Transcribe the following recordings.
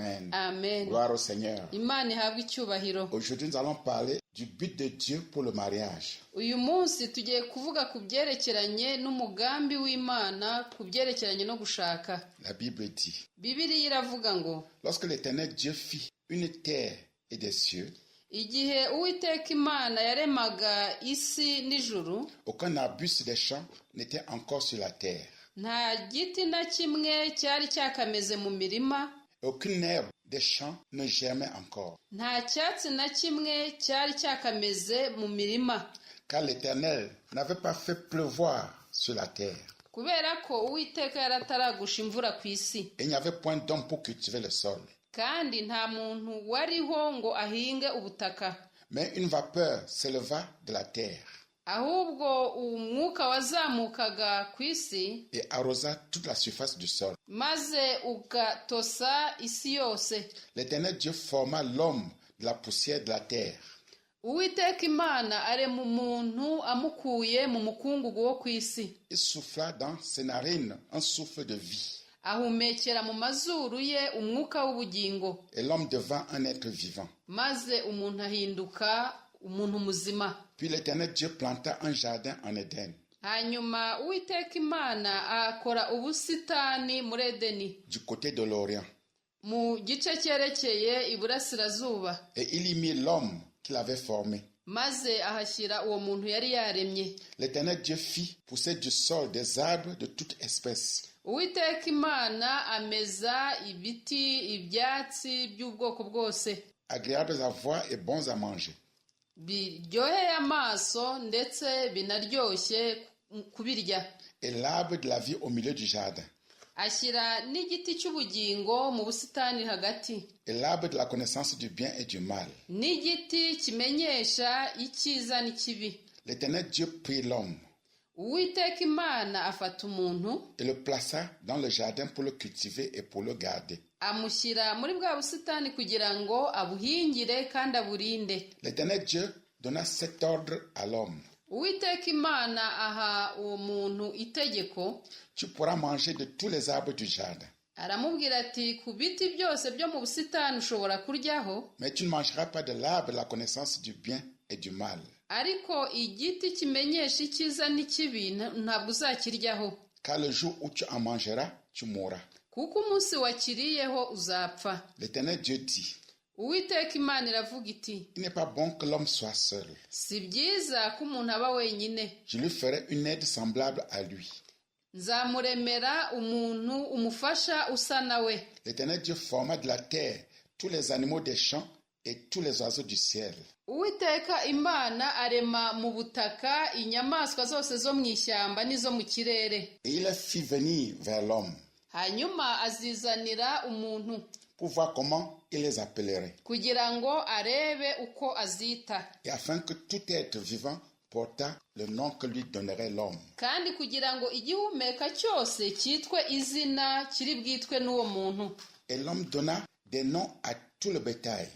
Amen. Amen. Gloire au Seigneur. Imana ihabwe icyubahiro. Aujourd'hui, nous allons parler du but de Dieu pour le mariage. Uyu munsi tugiye kuvuga ku byerekeranye n'umugambi w'Imana ku byerekeranye no gushaka. La Bible dit, Bibiliya iravuga ngo lorsque l'Éternel Dieu fit une terre et des cieux, igihe Uwiteka Imana yaremaga isi n'ijuru, aucun arbuste des champs n'était encore sur la terre. nta giti na kimwe cyari cyakameze mu mirima, Aucune herbe des champs ne germait encore. nta cyatsi na kimwe cyari cyakameze mu mirima, Car l'Éternel n'avait pas fait pleuvoir sur la terre. kubera ko Uwiteka yarataragusha imvura ku isi, Et il n'y avait point d'homme pour cultiver le sol. kandi nta muntu wariho ngo ahinge ubutaka. Mais une vapeur s'éleva de la terre Ahubwo umwuka wazamukaga ku isi et arrosa toute la surface du sol. maze ugatosa isi yose. L'Éternel Dieu forma l'homme de la poussière de la terre. Uwiteka Imana arema umuntu amukuye mu mukungugu wo ku isi. Il souffla dans ses narines un souffle de vie. Ahumekera mu mazuru ye umwuka w'ubugingo. Et l'homme devint un être vivant. Maze umuntu ahinduka umuntu muzima. Puis l'Éternel Dieu planta un jardin en Éden, Hanyuma Uwiteka Imana akora ubusitani muri Edeni, du côté de l'Orient. mu gice cyerekeye iburasirazuba. Et il y mit l'homme qu'il avait formé. Maze ahashyira uwo muntu yari yaremye. L'Éternel Dieu fit pousser du sol des arbres de toute espèce, Uwiteka Imana ameza ibiti, ibyatsi by'ubwoko bwose, agréables à voir et bons à manger. biryoheye amaso ndetse binaryoshye kubirya. Et l'arbre de la vie au milieu du jardin. Ashyira n'igiti cy'ubugingo mu busitani hagati, Et l'arbre de la connaissance du bien et du mal. n'igiti kimenyesha icyiza n'ikibi. L'Éternel Dieu prit l'homme Uwiteka Imana afata umuntu et le plaça dans le jardin pour le cultiver et pour le garder. amushyira muri bwa busitani kugira ngo abuhingire kandi aburinde. L'Éternel Dieu donna cet ordre à l'homme. Uwiteka Imana aha uwo muntu itegeko, Tu pourras manger de tous les arbres du jardin, aramubwira ati ku biti byose byo mu busitani ushobora kuryaho, mais tu ne mangeras pas de l'arbre de la connaissance du bien et du mal. ariko igiti kimenyesha icyiza n'ikibi ntabwo uzakiryaho, Car le jour où tu en mangeras, tu mourras. kuko umunsi wakiriyeho uzapfa. L'Éternel Dieu dit, Uwiteka Imana iravuga iti, il n'est pas bon que l'homme soit seul. si byiza ko umuntu aba wenyine, Je lui ferai une aide semblable à lui. nzamuremera umuntu umufasha usa nawe. L'Éternel Dieu forma de la terre tous les animaux des champs et tous les oiseaux du ciel. Uwiteka Imana arema mu butaka inyamaswa zose zo mu ishyamba n'izo mu kirere. Et il les fit venir vers l'homme Hanyuma azizanira umuntu pour voir comment il les appellerait. kugira ngo arebe uko azita, Et afin que tout être vivant portât le nom que lui donnerait l'homme. kandi kugira ngo igihumeka cyose cyitwe izina kiri bwitwe n'uwo muntu. Et l'homme donna des noms à tout le bétail,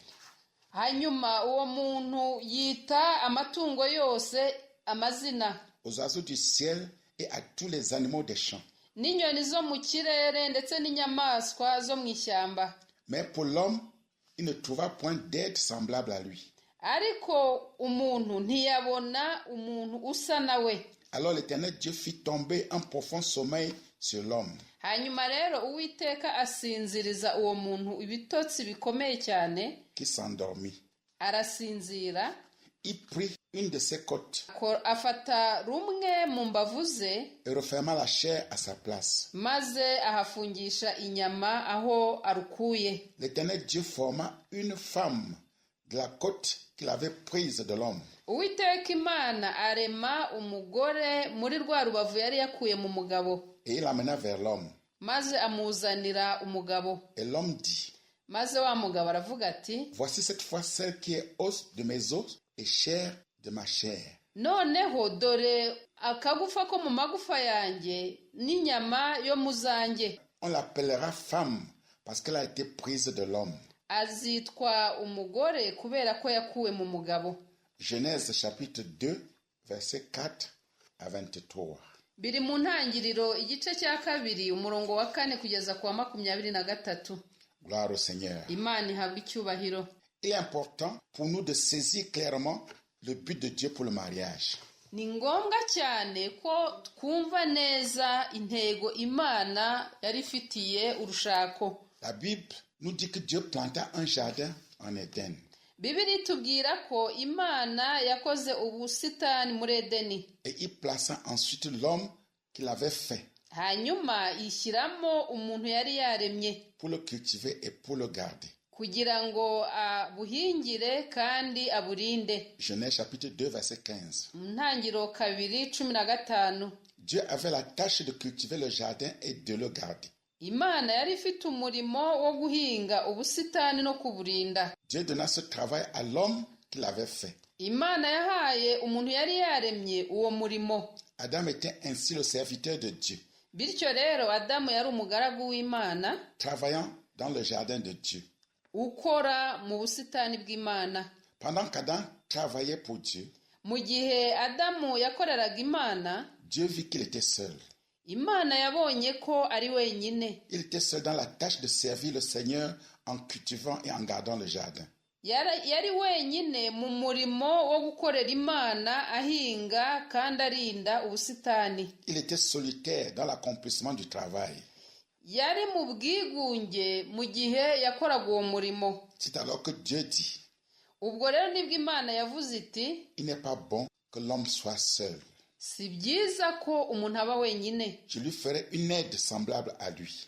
Hanyuma uwo muntu yita amatungo yose amazina, aux oiseaux du ciel et à tous les animaux des champs. n'inyoni zo mu kirere ndetse n'inyamaswa zo mu ishyamba. Mais pour l'homme, il ne trouva point d'aide semblable à lui. Ariko umuntu ntiyabona umuntu usa nawe. Alors l'Éternel Dieu fit tomber un profond sommeil sur l'homme. Hanyuma rero Uwiteka asinziriza uwo muntu ibitotsi bikomeye cyane, Qui s'endormit. arasinzira. Il prit une de ses côtes Afata rumwe mu mbavu ze, et referma la chair à sa place. maze ahafungisha inyama aho arukuye. L'Éternel Dieu forma une femme de la côte qu'il avait prise de l'homme. Uwiteka Imana arema umugore muri rwa rubavu yari yakuye mu mugabo, Et il l'amena vers l'homme. maze amuzanira umugabo. Et l'homme dit, Maze wa mugabo aravuga ati, voici cette fois celle qui est os de mes os et chair de ma chair. noneho dore akagufa ko mu magufa yanjye n'inyama yo mu zanjye. On l'appellera femme parce qu'elle a été prise de l'homme. Azitwa umugore kubera ko yakuwe mu mugabo. Genèse chapitre 2, verset 4 à 23. Biri mu ntangiriro igice cya 2 umurongo wa 4 kugeza ku wa 23. Gloire au Seigneur. Imana ihabwa icyubahiro. Il est important pour nous de saisir clairement le but de Dieu pour le mariage. Ni ngombwa cyane ko twumva neza intego Imana yari ifitiye urushako. La Bible nous dit que Dieu planta un jardin en Éden. Bibiliya itubwira ko Imana yakoze ubusitani muri Edeni. Et il plaça ensuite l'homme qu'il avait fait Hanyuma ishyiramo umuntu yari yaremye pour le cultiver et pour le garder. kugira ngo abuhingire kandi aburinde. Genèse chapitre 2 verset 15. Ntangiriro 2:15. Dieu avait la tâche de cultiver le jardin et de le garder. Imana yari ifite umurimo wo guhinga ubusitani no kuburinda. Dieu donna ce travail à l'homme qu'il avait fait. Imana yahaye umuntu yari yaremye uwo murimo. Adam était ainsi le serviteur de Dieu, Bityo rero Adamu yari umugaragu w'Imana, travaillant dans le jardin de Dieu. ukora mu busitani bw'Imana. Pendant qu'Adam travaillait pour Dieu, Mu gihe Adamu yakoreraga Imana, Dieu vit qu'il était seul. Imana yabonye ko ari wenyine. Il était seul dans la tâche de servir le Seigneur en cultivant et en gardant le jardin. Yari wenyine mu murimo wo gukorera Imana ahinga kandi arinda ubusitani. Il était solitaire dans l'accomplissement du travail. Yari mu bwigunge mu gihe yakoraga uwo murimo. C'est alors que Dieu dit, Ubwo rero nibwo Imana yavuze iti, il n'est pas bon que l'homme soit seul. si byiza ko umuntu aba wenyine. Je lui ferai une aide semblable à lui.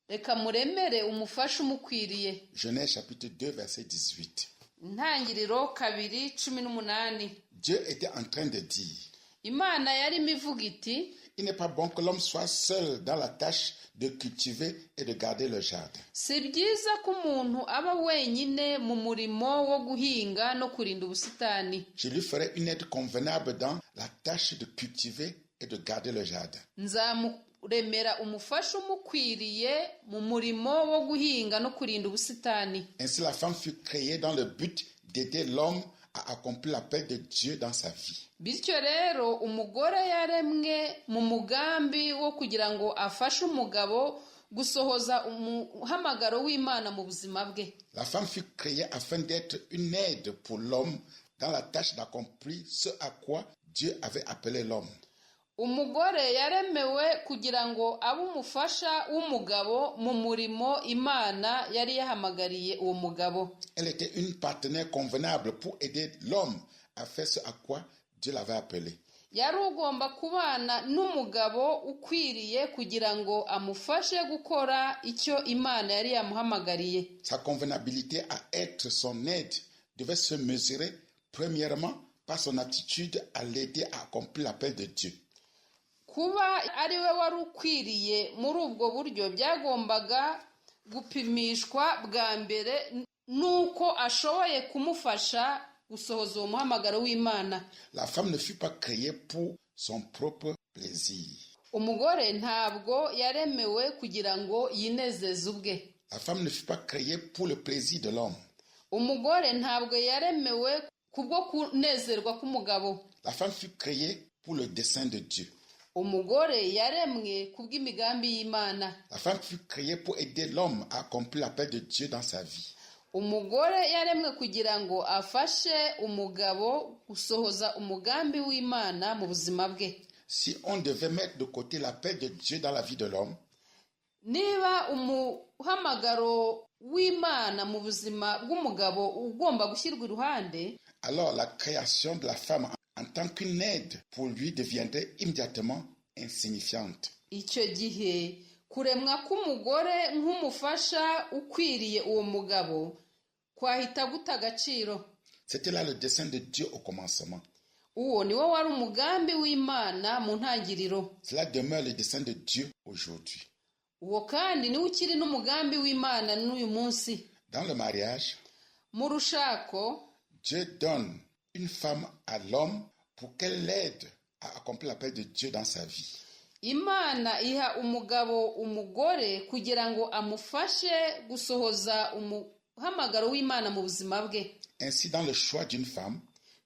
Reka muremere umufasha umukwiriye. Genèse chapitre 2 verset 18. Ntangiriro 2:18. Dieu était en train de dire, Imana yarimo ivuga iti, il n'est pas bon que l'homme soit seul dans la tâche de cultiver et de garder le jardin. si byiza ko umuntu aba wenyine mu murimo wo guhinga no kurinda ubusitani. Je lui ferai une aide convenable dans la tâche de cultiver et de garder le jardin. Nzamuremera umufasha umukwiriye mu murimo wo guhinga no kurinda ubusitani. Ainsi la femme fut créée dans le but d'aider l'homme à accomplir l'appel de Dieu dans sa vie. Bityo rero umugore yaremwe mu mugambi wo kugira ngo afashe umugabo gusohoza umuhamagaro w'Imana mu buzima bwe. La femme fut créée afin d'être une aide pour l'homme dans la tâche d'accomplir ce à quoi Dieu avait appelé l'homme. Umugore yaremewe kugira ngo abe umufasha w'umugabo mu murimo Imana yari yahamagariye uwo mugabo. Elle était une partenaire convenable pour aider l'homme à faire ce à quoi Dieu l'avait appelé. Yari ugomba kubana n'umugabo ukwiriye kugira ngo amufashe gukora icyo Imana yari yamuhamagariye. Sa convenabilité à être son aide devait se mesurer premièrement par son attitude à l'aider à accomplir l'appel de Dieu. Kuba ari we wari ukwiriye muri ubwo buryo byagombaga gupimishwa bwa mbere nuko ashoboye kumufasha gusohoza uwo muhamagaro w'Imana. La femme ne fut pas créée pour son propre plaisir. Umugore ntabwo yaremewe kugira ngo yinezeze ubwe. La femme ne fut pas créée pour le plaisir de l'homme. Umugore ntabwo yaremewe kubwo kunezerwa k'umugabo. La femme fut créée pour le dessein de Dieu. Umugore yaremwe kubw'imigambi y'Imana. La femme fut créée pour aider l'homme à accomplir l'appel de Dieu dans sa vie. Umugore yaremwe kugira ngo afashe umugabo gusohoza umugambi w'Imana mu buzima bwe. Si on devait mettre de côté l'appel de Dieu dans la vie de l'homme, niba umuhamagaro w'Imana mu buzima bw'umugabo ugomba gushyirwa iruhande, alors la création de la femme en tant qu'une aide pour lui deviendrait immédiatement insignifiante. icyo gihe kuremwa k'umugore nk'umufasha ukwiriye uwo mugabo kwahita guta agaciro. C'était là le dessein de Dieu au commencement. Uwo ni wo wari umugambi w'Imana mu ntangiriro. Cela demeure le dessein de Dieu aujourd'hui. Uwo kandi niwo ukiri n'umugambi w'Imana n'uyu munsi. Dans le mariage, mu rushako, Dieu donne une femme à l'homme pour qu'elle l'aide à accomplir l'appel de Dieu dans sa vie. Imana iha umugabo umugore kugira ngo amufashe gusohoza umuhamagaro w'Imana mu buzima bwe. Ainsi, dans le choix d'une femme,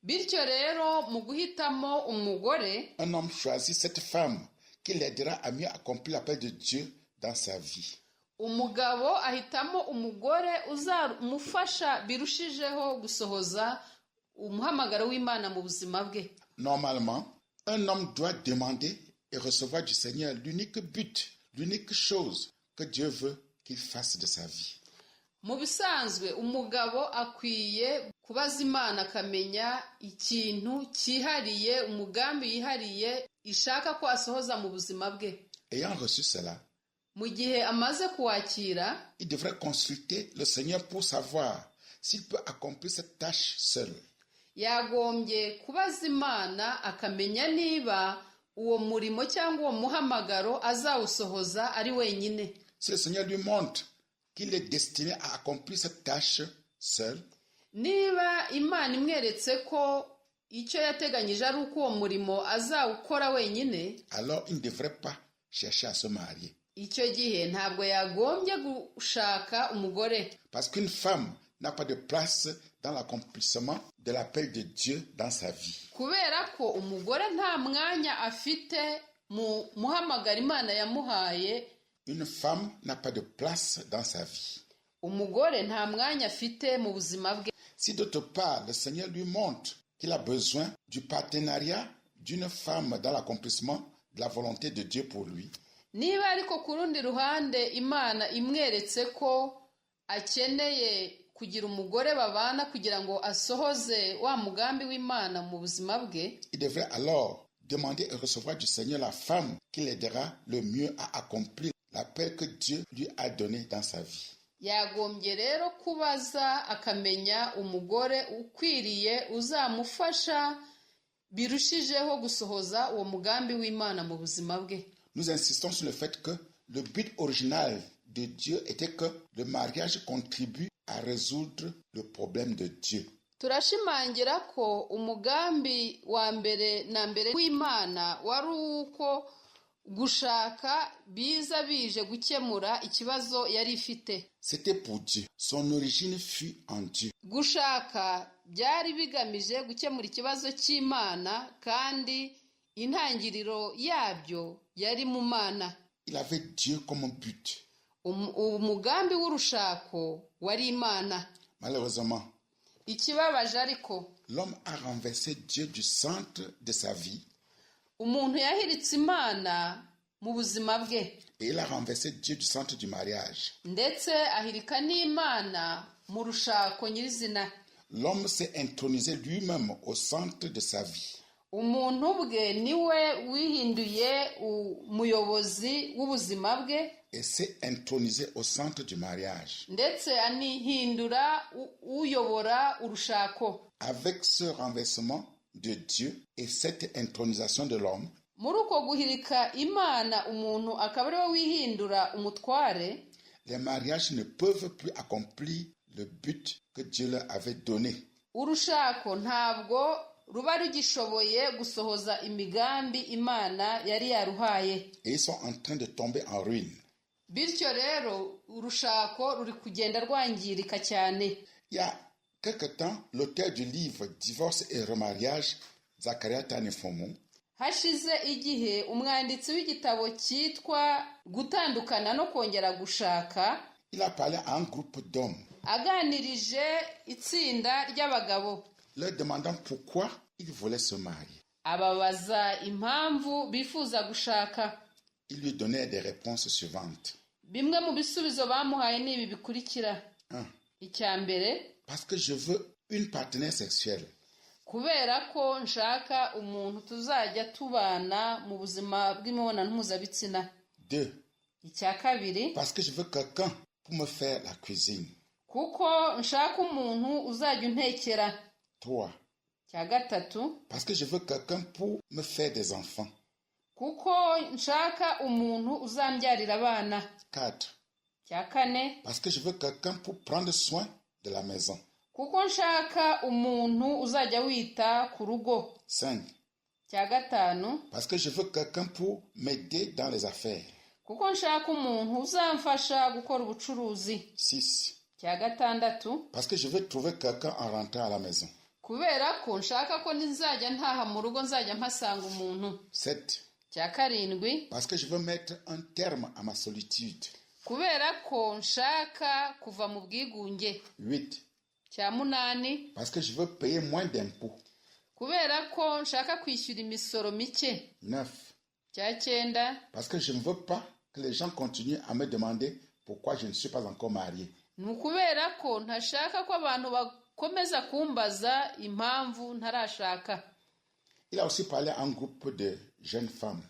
bityo rero mu guhitamo umugore, un homme choisit cette femme qui l'aidera à mieux accomplir l'appel de Dieu dans sa vie. umugabo ahitamo umugore uzamufasha birushijeho gusohoza umuhamagaro w'Imana mu buzima bwe. Normalement, un homme doit demander et recevoir du Seigneur l'unique but, l'unique chose que Dieu veut qu'il fasse de sa vie. Mu bisanzwe umugabo akwiye kubaza Imana akamenya ikintu cyihariye, umugambi yihariye ishaka ko asohoza mu buzima bwe. Ayant reçu cela, mu gihe amaze kuwakira, il devrait consulter le Seigneur pour savoir s'il peut accomplir cette tâche seul. yagombye kubaza Imana akamenya niba uwo murimo cyangwa uwo muhamagaro azawusohoza ari wenyine. Si le Seigneur lui montre qu'il est destiné à accomplir cette tâche seul, niba Imana imweretse ko icyo yateganyije ari uko uwo murimo azawukora wenyine, alors il ne devrait pas chercher à se marier. icyo gihe ntabwo yagombye gushaka umugore. Parce qu'une femme n'a pas de place dans l'accomplissement de l'appel de Dieu dans sa vie. kubera ko umugore nta mwanya afite mu muhamagaro Imana yamuhaye. Une femme n'a pas de place dans sa vie. umugore nta mwanya afite mu buzima bwe. Si d'autre part, le Seigneur lui montre qu'il a besoin du partenariat d'une femme dans l'accomplissement de la volonté de Dieu pour lui, niba ariko ku rundi ruhande Imana imweretse ko akeneye kugira umugore babana kugira ngo asohoze wa mugambi w'Imana mu buzima bwe, il devrait alors demander et recevoir du Seigneur la femme qui l'aidera le mieux à accomplir l'appel que Dieu lui a donné dans sa vie. yagombye rero kubaza akamenya umugore ukwiriye uzamufasha birushijeho gusohoza uwo mugambi w'Imana mu buzima bwe. Nous insistons sur le fait que le but original de Dieu était que le mariage contribue à résoudre le problème de Dieu. turashimangira ko umugambi wa mbere na mbere w'Imana wari uko gushaka biza bije gukemura ikibazo yari ifite. C'était pour Dieu. Son origine fut en Dieu. gushaka byari bigamije gukemura ikibazo cy'Imana kandi intangiriro yabyo yari mu Mana. Il avait Dieu comme but. umugambi w'urushako wari Imana. Malheureusement, ikibabaje ariko l'homme a renversé Dieu du centre de sa vie umuntu yahiritse Imana mu buzima bwe, et il a renversé Dieu du centre du mariage. ndetse ahirika n'Imana mu rushako nyirizina. L'homme s'est intronisé lui-même au centre de sa vie. umuntu bwe niwe wihinduye umuyobozi w'ubuzima bwe Et s'est intronisé au centre du mariage. ndetse anihindura uyobora urushako. Avec ce renversement de Dieu et cette intronisation de l'homme, muri uko guhirika Imana umuntu akaba ariwe wihindura umutware, les mariages ne peuvent plus accomplir le but que Dieu leur avait donné. urushako ntabwo ruba rugishoboye gusohoza imigambi Imana yari yaruhaye. Et ils sont en train de tomber en ruine. bityo rero urushako ruri kugenda rwangirika cyane. Il y a quelque temps, l'auteur du livre Divorce et remariage, Zachariah Tanefomo, hashize igihe umwanditsi w'igitabo cyitwa Gutandukana no kongera gushaka il a parlé à un groupe d'hommes, aganirije itsinda ry'abagabo, leur demandant pourquoi ils voulaient se marier. ababaza impamvu bifuza gushaka. Il lui donnait des réponses suivantes. bimwe mu bisubizo bamuhaye ni ibi bikurikira. 1. icya mbere, Parce que je veux une partenaire sexuelle. kubera ko nshaka umuntu tuzajya tubana mu buzima bw'imibonano mpuzabitsina. 2. icya kabiri, Parce que je veux quelqu'un pour me faire la cuisine. kuko nshaka umuntu uzajya untekera. 3. icya gatatu, Parce que je veux quelqu'un pour me faire des enfants. kuko nshaka umuntu uzambyarira abana. 4. icya kane, Parce que je veux quelqu'un pour prendre soin de la maison. kuko nshaka umuntu uzajya wita ku rugo. 5. icya gatanu, Parce que je veux quelqu'un pour m'aider dans les affaires. kuko nshaka umuntu uzamfasha gukora ubucuruzi. 6. icya gatandatu, Parce que je veux trouver quelqu'un en rentrant à la maison. kubera ko nshaka ko nzajya ntaha mu rugo nzajya mpasanga umuntu. 7. icya karindwi, Parce que je veux mettre un terme à ma solitude. kubera ko nshaka kuva mu bwigunge. 8. Cya munani, Parce que je veux payer moins d'impôts. kubera ko nshaka kwishyura imisoro mike. 9. Cya cyenda, Parce que je ne veux pas que les gens continuent à me demander pourquoi je ne suis pas encore marié. ni ukubera ko ntashaka ko abantu bakomeza kumbaza impamvu ntarashaka. Il a aussi parlé à un groupe de jeunes femmes,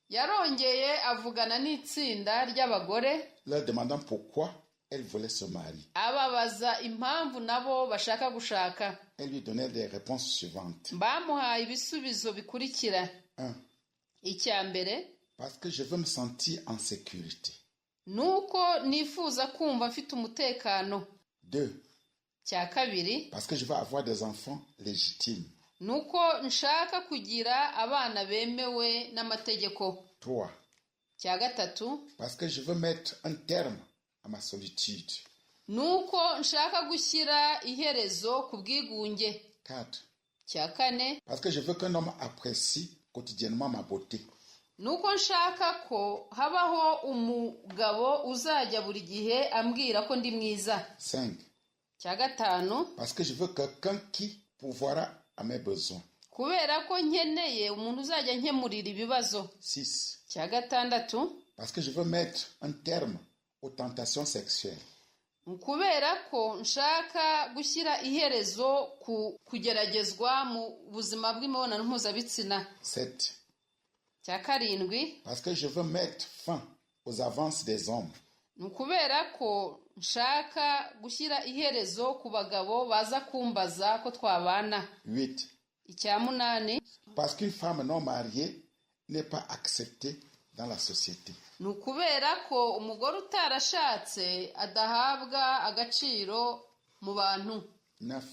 Yarongeye avugana n'itsinda ry'abagore, leur demandant pourquoi elles voulaient se marier. ababaza impamvu nabo bashaka gushaka. Elle lui donnait des réponses suivantes. Bamuhaye ibisubizo bikurikira. 1. Icya mbere, Parce que je veux me sentir en sécurité. nuko nifuza kumva mfite umutekano. 2. Cya kabiri, Parce que je veux avoir des enfants légitimes. nuko nshaka kugira abana bemewe n'amategeko. 3. Cya gatatu, Parce que je veux mettre un terme à ma solitude. nuko nshaka gushyira iherezo ku bwigunge. 4. Cya kane, Parce que je veux qu'un homme apprécie quotidiennement ma beauté. nuko nshaka ko habaho umugabo uzajya buri gihe ambwira ko ndi mwiza. 5. Cya gatanu, Parce que je veux quelqu'un qui pourvoira à mes besoins. kubera ko nkeneye umuntu uzajya nkemurira ibibazo. 6. Cya gatandatu, Parce que je veux mettre un terme aux tentations sexuelles. kubera ko nshaka gushyira iherezo ku kugeragezwa mu buzima bw'imibonano mpuzabitsina. 7. Cya karindwi, Parce que je veux mettre fin aux avances des hommes. ni ukubera ko nshaka gushyira iherezo ku bagabo baza kumbaza ko twabana. 8. Icya munani, Parce qu'une femme non mariée n'est pas acceptée dans la société. ni ukubera ko umugore utarashatse adahabwa agaciro mu bantu. 9.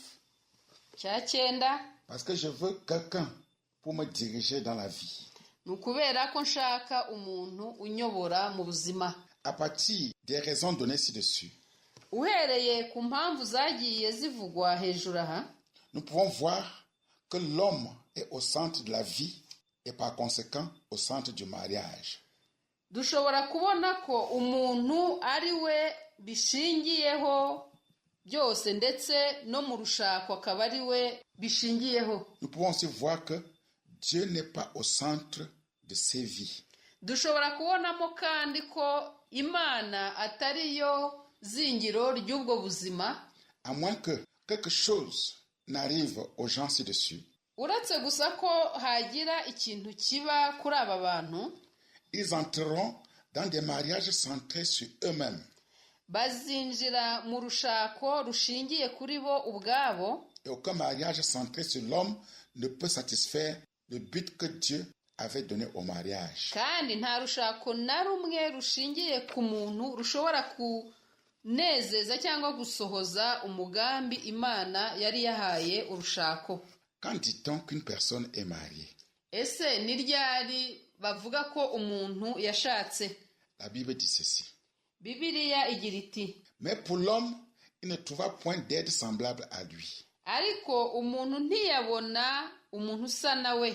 Cya cyenda, Parce que je veux quelqu'un pour me diriger dans la vie. ni ukubera ko nshaka umuntu unyobora mu buzima. À partir des raisons données ci-dessus, Uhereye ku mpamvu zagiye zivugwa hejuru aha, nous pouvons voir que l'homme est au centre de la vie et par conséquent au centre du mariage. dushobora kubona ko umuntu ari we bishingiyeho byose, ndetse no mu rushako akaba ari we bishingiyeho. Nous pouvons aussi voir que Dieu n'est pas au centre de ses vies. Dushobora kubonamo kandi ko Imana atari yo zingiro ry'ubwo buzima, À moins que quelque chose n'arrive aux gens ci-dessus, uretse gusa ko hagira ikintu kiba kuri aba bantu, ils entreront dans des mariages centrés sur eux-mêmes. bazinjira mu rushako rushingiye kuri bo ubwabo, Et aucun mariage centré sur l'homme ne peut satisfaire le but que Dieu avait donné au mariage. kandi nta rushako na rumwe rushingiye ku muntu rushobora kunezeza cyangwa gusohoza umugambi Imana yari yahaye urushako. Quand dit-on qu'une personne est mariée? Ese ni ryari bavuga ko umuntu yashatse? La Bible dit ceci. Bibiliya igira iti, Mais pour l'homme, il ne trouva point d'aide semblable à lui. ariko umuntu ntiyabona umuntu usa na we.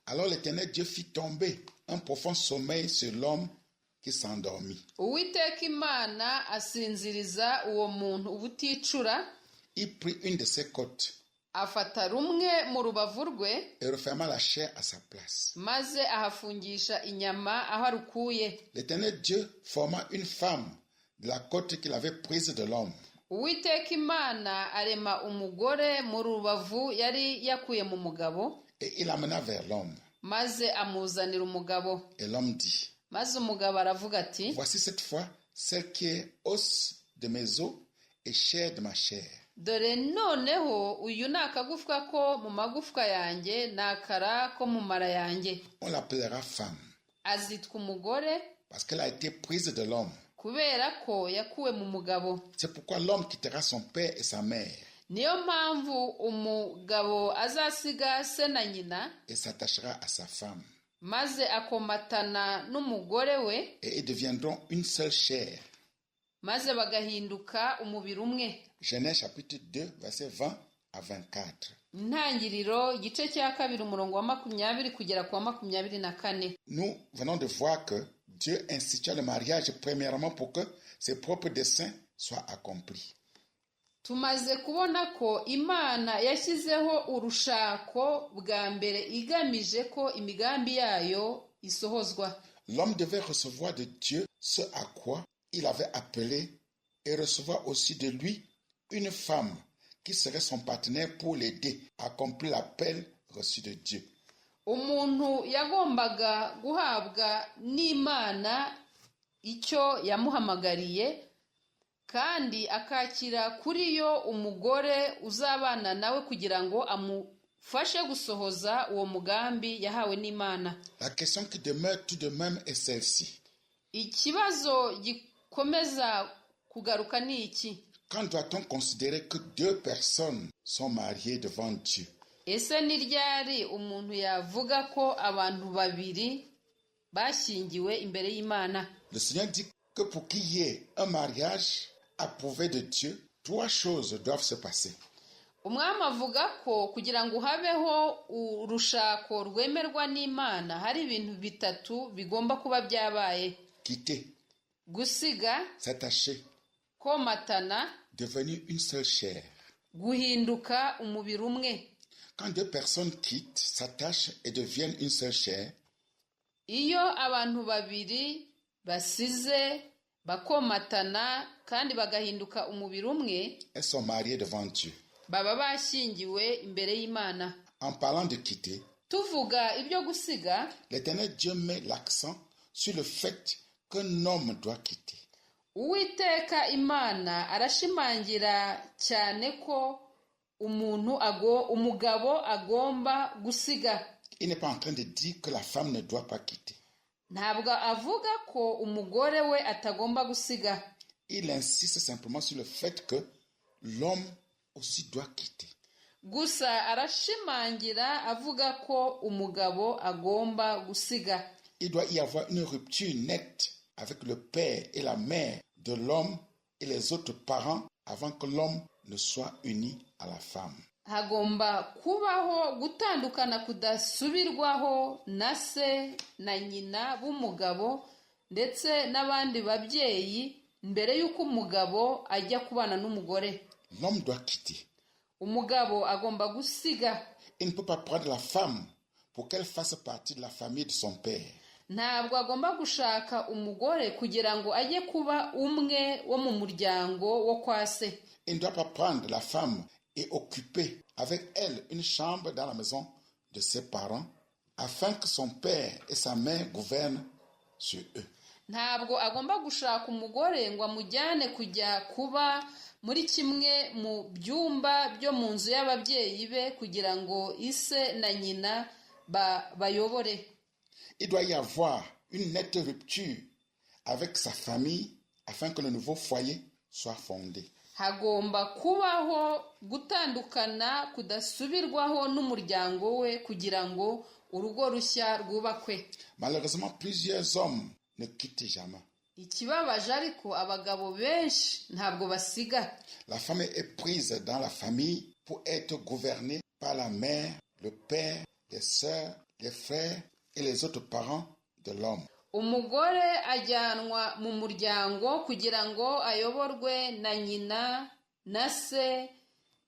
Alors l'Éternel Dieu fit tomber un profond sommeil sur l'homme qui s'endormit. Uwiteka Imana asinziriza uwo muntu ubuticura, Il prit une de ses côtes afata rumwe mu rubavu rwe, et referma la chair à sa place. maze ahafungisha inyama aho arukuye. L'Éternel Dieu forma une femme de la côte qu'il avait prise de l'homme. Uwiteka Imana arema umugore mu rubavu yari yakuye mu mugabo, Et il l'amena vers l'homme. maze amuzanira umugabo. Et l'homme dit, Maze umugabo aravuga ati, voici cette fois celle qui est os de mes os et chair de ma chair. dore noneho uyu ni akagufwa ko mu magufwa yanjye, ni akara ko mu mara yanjye. On l'appellera femme Azitwa umugore parce qu'elle a été prise de l'homme. kubera ko yakuwe mu mugabo. C'est pourquoi l'homme quittera son père et sa mère Niyo mpamvu umugabo azasiga se na nyina, et s'attachera à sa femme. maze akomatana n'umugore we, Et ils deviendront une seule chair. maze bagahinduka umubiri umwe. Genèse chapitre 2, verset 20 à 24. Intangiriro igice cya kabiri umurongo wa 20 kugera ku wa 24. Nous venons de voir que Dieu institua le mariage premièrement pour que ses propres desseins soient accomplis. tumaze kubona ko imana yashyizeho urushako bwa mbere igamije ko imigambi yayo isohozwa. L'homme devait recevoir de Dieu ce à quoi il avait appelé et recevoir aussi de lui une femme qui serait son partenaire pour l'aider à accomplir l'appel reçu de Dieu. Umuntu yagombaga guhabwa n'Imana icyo yamuhamagariye kandi akakira kuri yo umugore uzabana nawe kugira ngo amufashe gusohoza uwo mugambi yahawe n'Imana. La question qui demeure tout de même est celle-ci. Ikibazo gikomeza kugaruka ni iki? Quand doit-on considérer que deux personnes sont mariées devant Dieu? Ese ni ryari umuntu yavuga ko abantu babiri bashyingiwe imbere y'Imana? Le Seigneur dit que pour qu'il y ait un mariage approuvé de Dieu, trois choses doivent se passer. Umwami avuga ko kugira ngo habeho urushako rwemerwa n'Imana hari ibintu bitatu bigomba kuba byabaye: Quitter, gusiga, s'attacher, komatana, devenir une seule chair. guhinduka umubiri umwe. Quand deux personnes quittent, s'attachent et deviennent une seule chair, Iyo abantu babiri basize bakomatana kandi bagahinduka umubiri umwe, elles sont mariées devant Dieu. baba bashyingiwe imbere y'Imana. En parlant de quitter, Tuvuga ibyo gusiga, l'Éternel Dieu met l'accent sur le fait qu'un homme doit quitter. Uwiteka Imana arashimangira cyane ko umugabo agomba gusiga. Il n'est pas en train de dire que la femme ne doit pas quitter. Ntabwo avuga ko umugore we atagomba gusiga. Il insiste simplement sur le fait que l'homme aussi doit quitter. Gusa arashimangira avuga ko umugabo agomba gusiga. Il doit y avoir une rupture nette avec le père et la mère de l'homme et les autres parents avant que l'homme ne soit uni à la femme. Hagomba kubaho gutandukana kudasubirwaho na se na nyina b'umugabo ndetse n'abandi babyeyi mbere y'uko umugabo ajya kubana n'umugore. L'homme doit quitter. Umugabo agomba gusiga. Il ne peut pas prendre la femme pour qu'elle fasse partie de la famille de son père. Ntabwo agomba gushaka umugore kugira ngo ajye kuba umwe wo mu muryango wo kwa se. Il ne doit pas prendre la femme et occuper avec elle une chambre dans la maison de ses parents afin que son père et sa mère gouvernent sur eux. Ntabwo agomba gushaka umugore ngo amujyane kujya kuba muri kimwe mu byumba byo mu nzu y'ababyeyi be kugira ngo ise na nyina bayobore. Il doit y avoir une nette rupture avec sa famille afin que le nouveau foyer soit fondé. Hagomba kubaho gutandukana kudasubirwaho n'umuryango we kugira ngo urugo rushya rwubakwe. Malheureusement, plusieurs hommes ne quittent jamais. Ikibabaje ariko abagabo benshi ntabwo basiga. La femme est prise dans la famille pour être gouvernée par la mère, le père, les sœurs, les frères et les autres parents de l'homme. Umugore ajyanwa mu muryango kugira ngo ayoborwe na nyina, na se,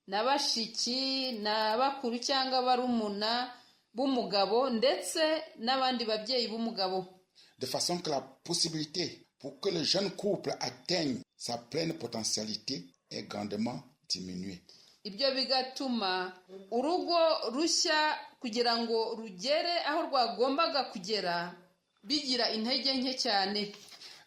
na bashiki, na bakuru cyangwa barumuna b'umugabo ndetse n'abandi babyeyi b'umugabo. De façon que la possibilité pour que le jeune couple atteigne sa pleine potentialité est grandement diminuée. Ibyo bigatuma urugo rushya kugira ngo rugere aho rwagombaga kugera bigira intege nke cyane.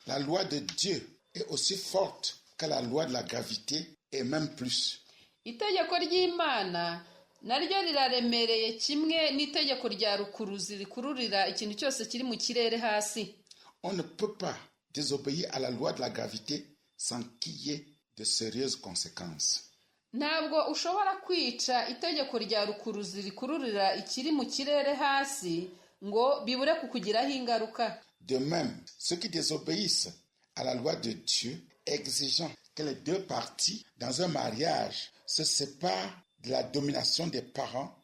La loi de Dieu est aussi forte que la loi de la gravité et même plus. Itegeko ry'Imana naryo riraremereye kimwe n'itegeko rya rukuruzi rikururira ikintu cyose kiri mu kirere hasi. On ne peut pas désobéir à la loi de la gravité sans qu'il y ait de sérieuses conséquences. Ntabwo ushobora kwica itegeko rya rukuruzi rikururira ikiri mu kirere hasi ngo bibure kukugiraho ingaruka. De même, ceux qui désobéissent à la loi de Dieu, exigeant que les deux parties dans un mariage se séparent de la domination des parents,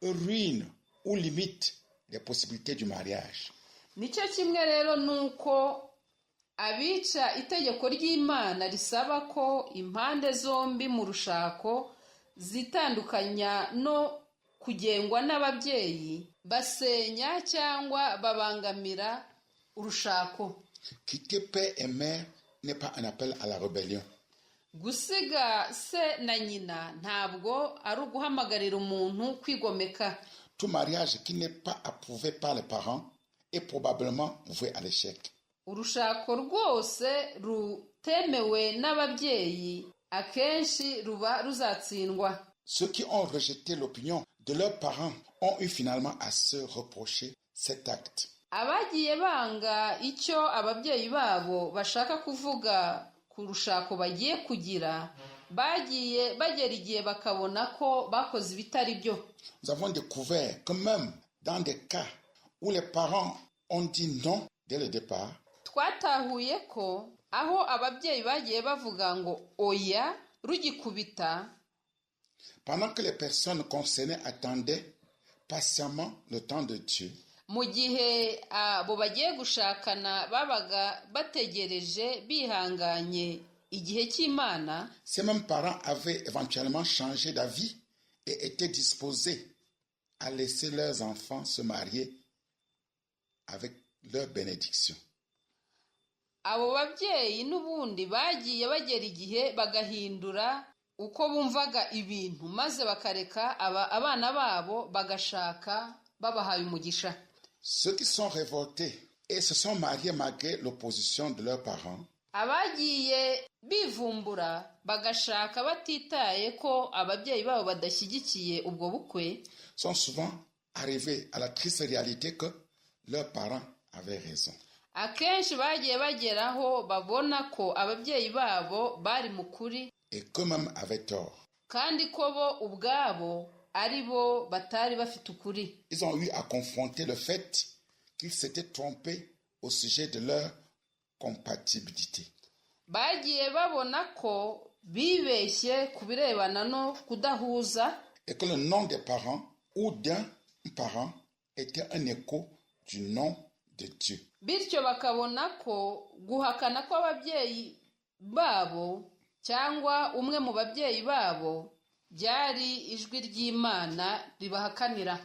ruinent ou limitent les possibilités du mariage. nicyo kimwe rero nuko abica itegeko ry'Imana risaba ko impande zombi mu rushako zitandukanya no kugengwa n'ababyeyi basenya cyangwa babangamira urushako. Quitter père et mère n'est pas un appel à la rébellion. Gusiga se na nyina ntabwo ari uguhamagarira umuntu kwigomeka. Tout mariage qui n'est pas approuvé par les parents est probablement voué à l'échec. Urushako rwose rutemewe n'ababyeyi akenshi ruba ruzatsindwa. Ceux qui ont rejeté l'opinion de leurs parents ont eu finalement à se reprocher cet acte. Abagiye banga icyo ababyeyi babo bashaka kuvuga ku rushako bagiye kugira, bagiye bagera igihe bakabona ko bakoze ibitari byo. Nous avons découvert que même dans des cas où les parents ont dit non dès le départ, twatahuye ko aho ababyeyi bagiye bavuga ngo oya rugikubita, pendant que les personnes concernées attendaient patiemment le temps de Dieu, mu gihe abo bagiye gushakana babaga bategereje bihanganye igihe cy'Imana, ces mêmes parents avaient éventuellement changé d'avis et étaient disposés à laisser leurs enfants se marier avec leur bénédiction. Abo babyeyi n'ubundi bagiye bagera igihe bagahindura uko bumvaga ibintu maze bakareka abana babo bagashaka babahaye umugisha. Ceux qui sont révoltés et se sont mariés malgré l'opposition de leurs parents, abagiye bivumbura bagashaka batitaye ko ababyeyi babo badashyigikiye ubwo bukwe, sont souvent arrivés à la triste réalité que leurs parents avaient raison. Akenshi bagiye bageraho babona ko ababyeyi babo bari mu kuri et qu'eux-mêmes avaient tort. kandi ko bo ubwabo ari bo batari bafite ukuri. Ils ont eu à confronter le fait qu'ils s'étaient trompés au sujet de leur compatibilité. Bagiye babona ko bibeshye ku birebana no kudahuza, et que le nom des parents ou d'un parent était un écho du nom de Dieu. Bityo bakabona ko guhakana kw'ababyeyi babo cyangwa umwe mu babyeyi babo byari ijwi ry'Imana ribahakanira.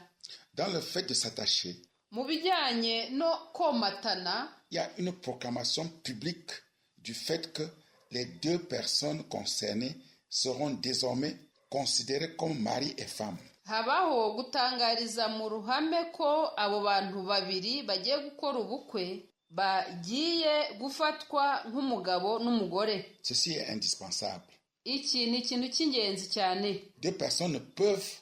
Dans le fait de s'attacher, Mu bijyanye no komatana, il y a une proclamation publique du fait que les deux personnes concernées seront désormais considérées comme mari et femme. habaho gutangariza mu ruhame ko abo bantu babiri bagiye gukora ubukwe bagiye gufatwa nk'umugabo n'umugore. Ceci est indispensable. Iki ni ikintu cy'ingenzi cyane. Deux personnes ne peuvent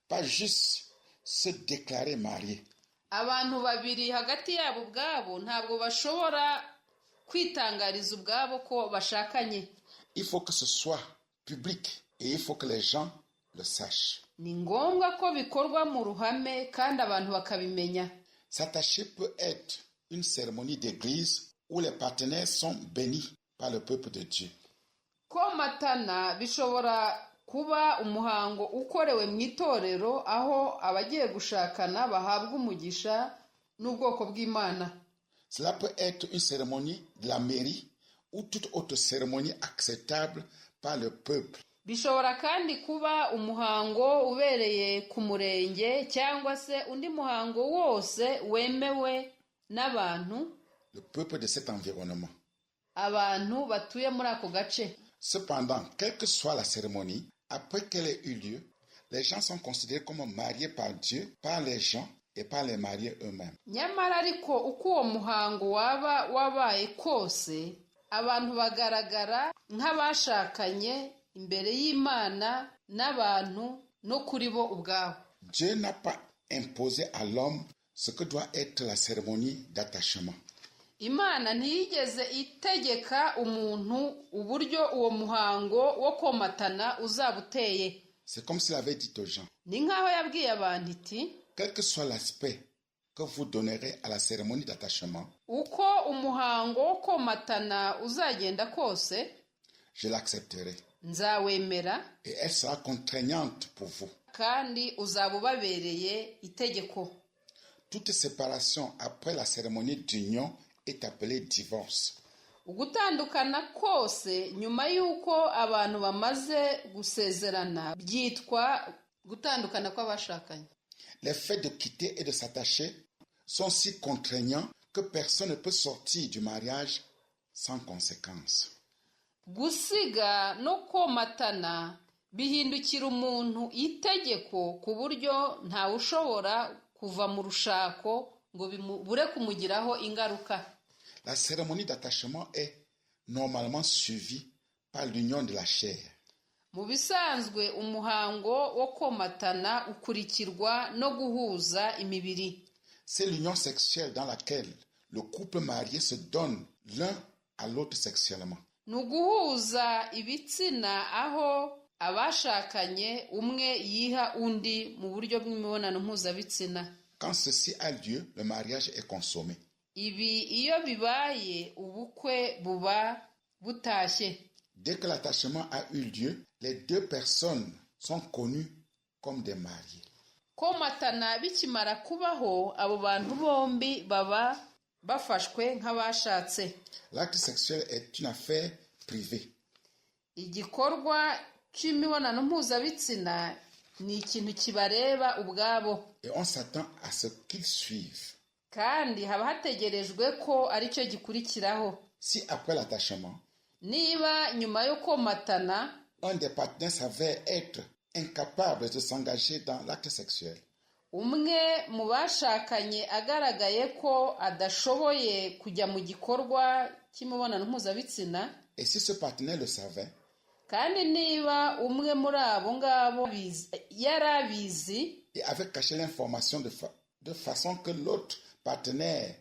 pas juste se déclarer mariées. Abantu babiri hagati yabo ubwabo ntabwo bashobora kwitangariza ubwabo ko bashakanye. Il faut que ce soit public et il faut que les gens le sachent. Ni ngombwa ko bikorwa mu ruhame kandi abantu bakabimenya. S'attacher peut être une cérémonie d'église où les partenaires sont bénis par le peuple de Dieu. Komatana bishobora kuba umuhango ukorewe mu itorero aho abagiye gushakana bahabwa umugisha n'ubwoko bw'Imana. Cela peut être une cérémonie de la mairie ou toute autre cérémonie acceptable par le peuple. Bishobora kandi kuba umuhango ubereye ku murenge cyangwa se undi muhango wose wemewe n'abantu, le peuple de cet environnement. Abantu batuye muri ako gace. Cependant, quelle que soit la cérémonie, après qu'elle ait eu lieu, les gens sont considérés comme mariés par Dieu, par les gens et par les mariés eux-mêmes. Nyamara ariko uko uwo muhango waba wabaye kose, abantu bagaragara nk'abashakanye imbere y'Imana n'abantu no kuri bo ubwabo. Dieu n'a pas imposé à l'homme ce que doit être la cérémonie d'attachement. Imana ntiyigeze itegeka umuntu uburyo uwo muhango wo komatana uzaba uteye. C'est comme s'il avait dit aux gens, Ni nk'aho yabwiye abantu iti, quel que soit l'aspect que vous donnerez à la cérémonie d'attachement, uko umuhango wo komatana uzagenda kose, je l'accepterai. nzawemera Et elle sera contraignante pour vous. kandi uzaba ubabereye itegeko. Toute séparation après la cérémonie d'union est appelée divorce. ugutandukana kose nyuma y'uko abantu bamaze gusezerana byitwa gutandukana kw'abashakanye. Les faits de quitter et de s'attacher sont si contraignants que personne ne peut sortir du mariage sans conséquence. Gusiga no komatana bihindukira umuntu itegeko ku buryo ntawe ushobora kuva mu rushako ngo bure kumugiraho ingaruka. La cérémonie d'attachement est normalement suivie par l'union de la chair. Mu bisanzwe umuhango wo komatana ukurikirwa no guhuza imibiri. C'est l'union sexuelle dans laquelle le couple marié se donne l'un à l'autre sexuellement. Nuguhuza ibitsina aho abashakanye umwe yiha undi mu buryo bw'imibonano mpuzabitsina. Quand ceci a lieu, le mariage est consommé. Ibi iyo bibaye ubukwe buba butashye. Dès que l'attachement a eu lieu, les deux personnes sont connues comme des mariés. Komatana bikimara kubaho abo bantu bombi baba bafashwe nk'abashatse. L'acte sexuel est une affaire privée. Igikorwa cy'imibonano mpuzabitsina ni ikintu kibareba ubwabo. Et on s'attend à ce qu'ils suivent. Kandi haba hategerejwe ko aricyo gikurikiraho. Si après l'attachement, niba nyuma yo komatana un des partenaires s'avère être incapable de s'engager dans l'acte sexuel, umwe mu bashakanye agaragaye ko adashoboye kujya mu gikorwa cy'imibonano mpuzabitsina, et si ce partenaire le savait, kandi niba umwe muri abo ngabo yarabizi et avait caché l'information de façon que l'autre partenaire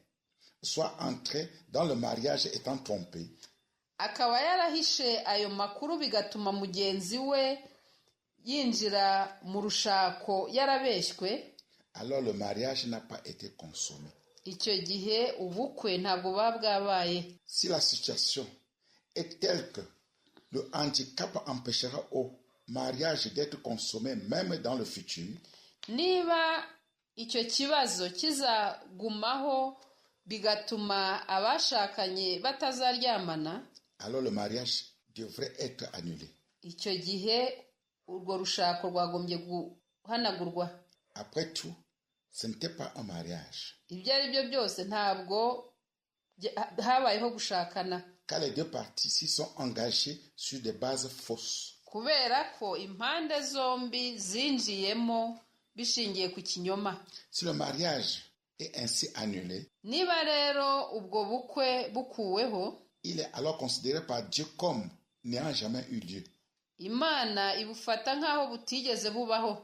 soit entré dans le mariage étant trompé, akaba yarahishe ayo makuru bigatuma mugenzi we yinjira mu rushako yarabeshywe, alors le mariage n'a pas été consommé. Icyo gihe ubukwe ntabwo buba bwabaye. Si la situation est telle que le handicap empêchera au mariage d'être consommé même dans le futur, niba icyo kibazo kizagumaho bigatuma abashakanye batazaryamana, alors le mariage devrait être annulé. Icyo gihe urwo rushako rwagombye guhanagurwa. Après tout, ce n'était pas un mariage. Ibyo ari byo byose ntabwo habayeho gushakana. Car les deux parties s'y sont engagées sur des bases fausses. Kubera ko impande zombi zinjiyemo bishingiye ku kinyoma. Si le mariage est ainsi annulé, niba rero ubwo bukwe bukuweho, il est alors considéré par Dieu comme n'ayant jamais eu lieu. Imana ibufata nk'aho butigeze bubaho.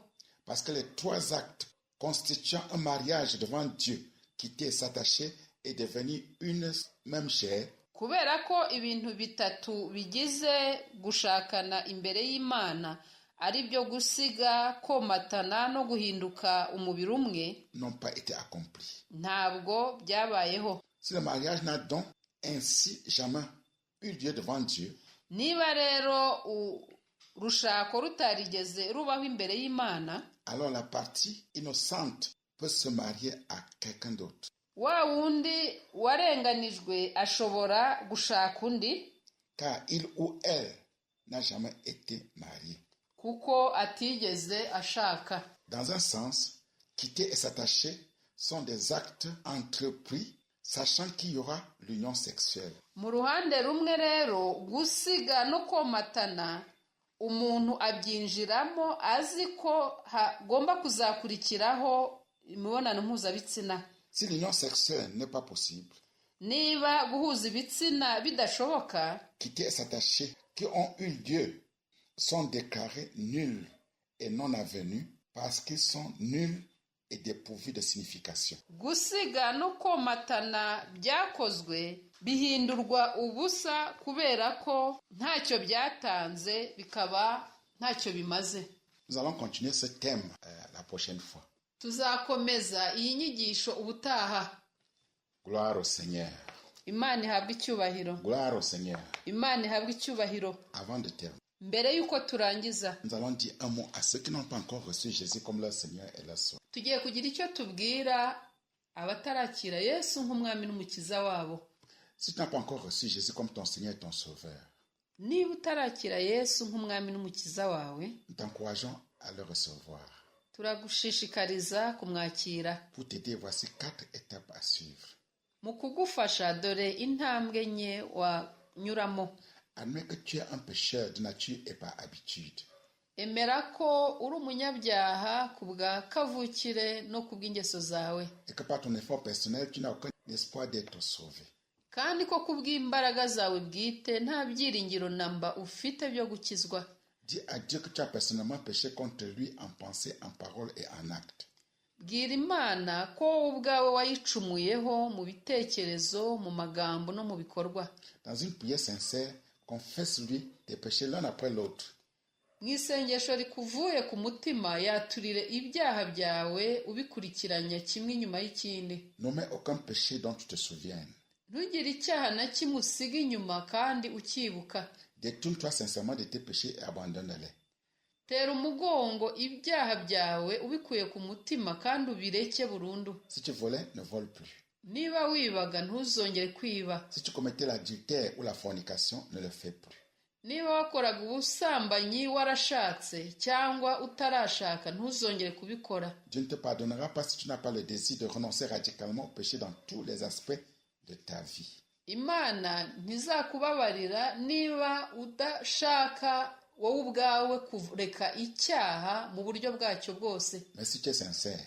Parce que les trois actes constituant un mariage devant Dieu, quitter et s'attacher, est devenu une même chair. Kubera ko ibintu bitatu bigize gushakana imbere y'Imana ari byo gusiga, komatana no guhinduka umubiri umwe, n'ont pas été accomplis. Ntabwo byabayeho. Si le mariage n'a donc ainsi jamais eu lieu devant Dieu, niba rero urushako rutarigeze rubaho imbere y'Imana, alors la partie innocente peut se marier à quelqu'un d'autre. Wa wundi warenganijwe ashobora gushaka undi, car il ou elle n'a jamais été marié. Kuko atigeze ashaka. Dans un sens, quitter et s'attacher sont des actes entrepris sachant qu'il y aura l'union sexuelle. Mu ruhande rumwe rero gusiga no komatana umuntu abyinjiramo azi ko hagomba kuzakurikiraho imibonano mpuzabitsina. Si l'union sexuelle n'est pas possible, niba guhuza ibitsina bidashoboka, quitter et s'attacher qui ont eu lieu sont déclarés nuls et non avenus parce qu'ils sont nuls et dépourvus de signification. Gusiga no komatana byakozwe bihindurwa ubusa kubera ko ntacyo byatanze, bikaba ntacyo bimaze. Nous allons continuer ce thème la prochaine fois. Tuzakomeza iyi nyigisho ubutaha. Gloire au Seigneur. Imana ihabwe icyubahiro. Gloire au Seigneur. Imana ihabwe icyubahiro. Avant de terminer, mbere yuko turangiza, nous allons dire un mot à ceux qui n'ont pas encore reçu Jésus comme leur Seigneur et leur Sauveur. Tugiye kugira icyo tubwira abatarakira Yesu nk'umwami n'umukiza wabo. Si tu n'as pas encore reçu Jésus comme ton Seigneur et ton Sauveur, Niba utarakira Yesu nk'umwami n'umukiza wawe, nous t'encourageons à le recevoir. turagushishikariza kumwakira. Pour t'aider, voici 4 étapes à suivre. Mu kugufasha dore intambwe nke wanyuramo. Admets que tu es un pécheur de nature et par habitude. Emera ko uri umunyabyaha ku bwa kavukire no ku bw'ingeso zawe, Et que par ton effort personnel, tu n'as aucun espoir d'être sauvé. kandi ko ku bw'imbaraga zawe bwite nta byiringiro namba ufite byo gukizwa. Dis à Dieu que tu as personnellement péché contre lui en pensée, en parole et en acte. Bwira Imana ko wowe ubwawe wayicumuyeho mu bitekerezo, mu magambo no mu bikorwa. Dans une prière sincère, confesse-lui tes péchés l'un après l'autre. Mu isengesho rikuvuye ku mutima yaturire ibyaha byawe ubikurikiranya kimwe inyuma y'ikindi. N'omets aucun péché dont tu te souviennes. Ntugire icyaha na kimwe usiga inyuma kandi ucyibuka. Détourne-toi sincèrement de tes péchés et abandonne-les. Tera umugongo ibyaha byawe ubikuye ku mutima kandi ubireke burundu. Si tu volais, ne vole plus. Niba wibaga ntuzongere kwiba. Si tu commettais l'adultère ou la fornication, ne le fais plus. Niba wakoraga ubusambanyi warashatse cyangwa utarashaka ntuzongere kubikora. Dieu ne te pardonnera pas si tu n'as pas le désir de renoncer radicalement au péché dans tous les aspects de ta vie. Imana ntizakubabarira niba udashaka wowe ubwawe kureka icyaha mu buryo bwacyo bwose. Mais si tu es sincère,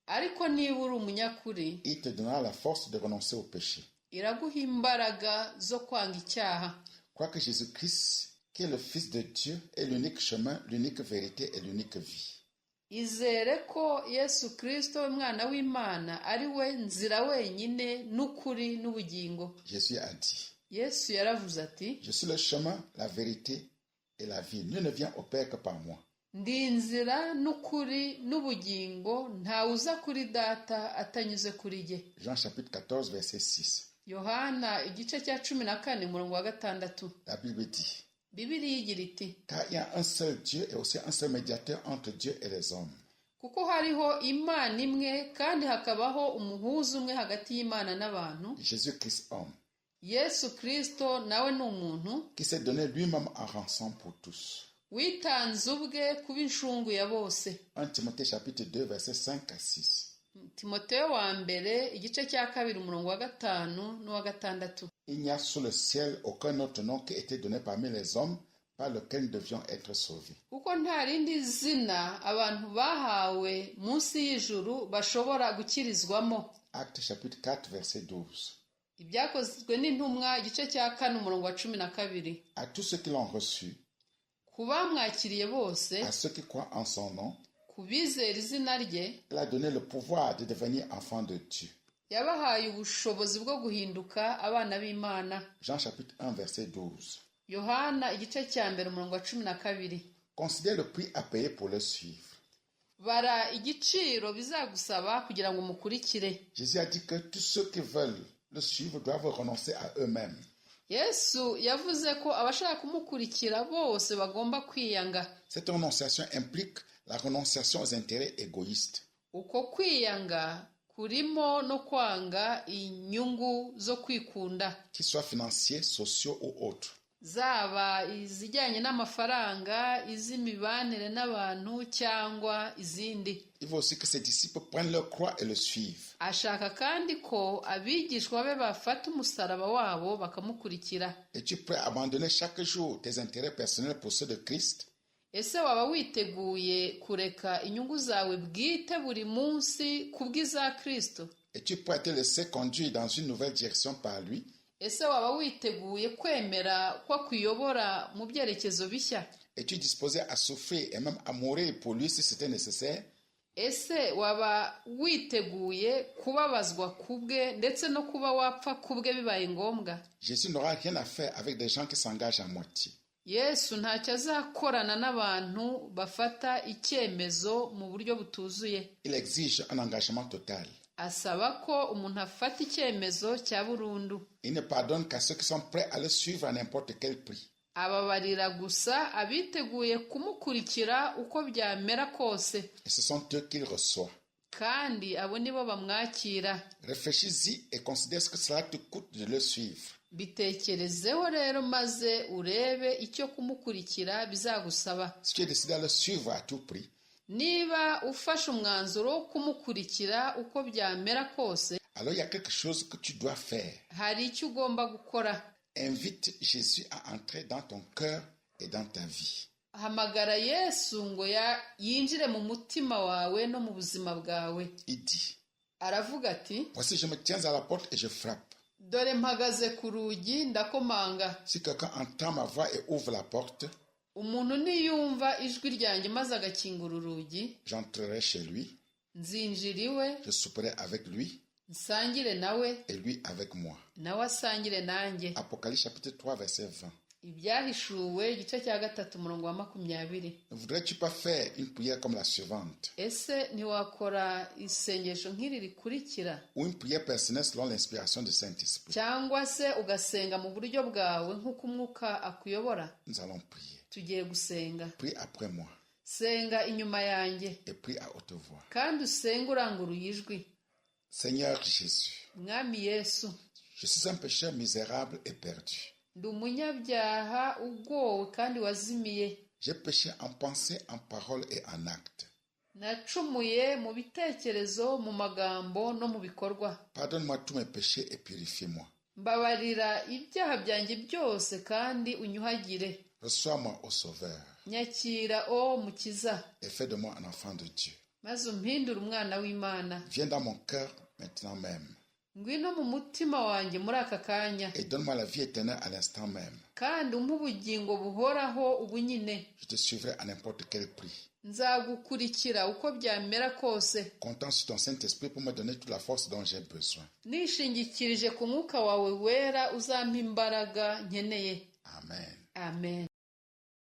Ariko niba uri umunyakuri, il te donnera la force de renoncer au péché. iraguha imbaraga zo kwanga icyaha. Crois que Jésus-Christ, qui est le Fils de Dieu, est l'unique chemin, l'unique vérité et l'unique vie. Izere ko Yesu Kristo umwana w'Imana ari we nzira wenyine n'ukuri n'ubugingo. Jésus a dit, Yesu yaravuze ati, je suis le chemin, la vérité et la vie. Nul ne vient au Père que par moi. ndi inzira n'ukuri n'ubugingo, ntawuza kuri data atanyuze kuri jye. Jean chapitre 14, verset 6. Yohana igice cya 14 umurongo wa 6. La Bible dit, Bibiliya igira iti, car il y a un seul Dieu et aussi un seul médiateur entre Dieu et les hommes. kuko hariho Imana imwe kandi hakabaho umuhuza umwe hagati y'Imana n'abantu, Jésus-Christ homme, Yesu Kristo nawe ni umuntu qui s'est donné lui-même en rançon pour tous. witanze ubwe kuba inshungu ya bose. 1 Timothée chapitre 2, verset 5 à 6. Timoteyo wa mbere igice cya 2 umurongo wa 5 n'uwa 6. Il n'y a sous le ciel aucun autre nom qui ait été donné parmi les hommes par lequel nous devions être sauvés. Kuko nta rindi zina abantu bahawe munsi y'ijuru bashobora gukirizwamo. Acte chapitre 4, verset 12. Ibyakozwe n'intumwa igice cya 4 umurongo wa 12. À tous ceux qui l'ont reçu, Ku bamwakiriye bose, à ceux qui croient en son nom, ku bizera izina rye, il a donné le pouvoir de devenir enfants de Dieu. yabahaye ubushobozi bwo guhinduka abana b'Imana. Jean chapitre 1, verset 12. Yohana igice cya 1 umurongo wa 12. Considère le prix à payer pour le suivre. Bara igiciro bizagusaba kugira ngo mukurikire. Jésus a dit que tous ceux qui veulent le suivre doivent renoncer à eux-mêmes. Yesu yavuze ko abashaka kumukurikira bose bagomba kwiyanga. Cette renonciation implique la renonciation aux intérêts égoïstes. Uko kwiyanga kurimo no kwanga inyungu zo kwikunda, qu'ils soient financiers, sociaux ou autres. zaba izijyanye n'amafaranga, iz'imibanire n'abantu cyangwa izindi. Il veut aussi que ses disciples prennent leur croix et le suivent. Ashaka kandi ko abigishwa be bafata umusaraba wabo bakamukurikira. Es-tu prêt à abandonner chaque jour tes intérêts personnels pour ceux de Christ? Ese waba witeguye kureka inyungu zawe bwite buri munsi kubw'iza Kristo? Es-tu prêt à te laisser conduire dans une nouvelle direction par lui? Ese waba witeguye kwemera ko akuyobora mu byerekezo bishya? Es-tu disposé à souffrir et même à mourir pour lui si c'était nécessaire? Ese waba witeguye kubabazwa kubwe ndetse no kuba wapfa kubwe bibaye ngombwa? Jésus n'aura rien à faire avec des gens qui s'engagent à moitié. Yesu ntacyo azakorana n'abantu bafata icyemezo mu buryo butuzuye. Il exige un engagement total. Asaba ko umuntu afata icyemezo cya burundu. Il ne pardonne qu'à ceux qui sont prêts à le suivre à n'importe quel prix. Ababarira gusa abiteguye kumukurikira uko byamera kose. Et ce sont eux qu'il reçoit. kandi abo nibo bamwakira. Réfléchis-y et considère ce que cela te coûte de le suivre. Bitekerezeho rero maze urebe icyo kumukurikira bizagusaba. Si tu es décidé à le suivre à tout prix, Niba ufashe umwanzuro wo kumukurikira uko byamera kose, alors il y a quelque chose que tu dois faire. hari icyo ugomba gukora. Invite Jésus à entrer dans ton cœur et dans ta vie. Hamagara Yesu ngo yinjire mu mutima wawe no mu buzima bwawe. Il dit, Aravuga ati, voici, je me tiens à la porte et je frappe. dore mpagaze ku rugi ndakomanga. Si quelqu'un entend ma voix et ouvre la porte, Umuntu niyumva ijwi ryanjye maze agakingura urugi, j'entrerai chez lui, nzinjira iwe, je souperai avec lui nsangire nawe, et lui avec moi. nawe asangire nanjye. Apocalypse chapitre 3 verset 20. Ibyahishuwe igice cya 3 umurongo wa 20. Ne voudrais-tu pas faire une prière comme la suivante, Ese ntiwakora isengesho nk'iri rikurikira, ou une prière personnelle selon l'inspiration du Saint-Esprit? cyangwa se ugasenga mu buryo bwawe nk'uko umwuka akuyobora? Nous allons prier. Tugiye gusenga. Prie après moi Senga inyuma yanjye et prie à haute voix. kandi usenge uranguruye ijwi. Seigneur Jésus, Mwami Yesu, je suis un pécheur misérable et perdu. ndi umunyabyaha ugowe kandi wazimiye. J'ai péché en pensée, en parole et en acte. Nacumuye mu bitekerezo, mu magambo no mu bikorwa. Pardonne-moi tous mes péchés et purifie-moi. Mbabarira ibyaha byanjye byose kandi unyuhagire. Reçois-moi au Sauveur Nyakira o Mukiza, et fais de moi un enfant de Dieu. maze umpindure umwana w'Imana. Viens dans mon cœur maintenant même Ngwino mu mutima wanjye muri aka kanya, et donne-moi la vie éternelle à l'instant même. kandi umpe ubugingo buhoraho ubu nyine. Je te suivrai à n'importe quel prix. Nzagukurikira uko byamera kose, Comptant sur ton Saint-Esprit pour me donner toute la force dont j'ai besoin. nishingikirije ku mwuka wawe wera uzampa imbaraga nkeneye. Amen. Amen.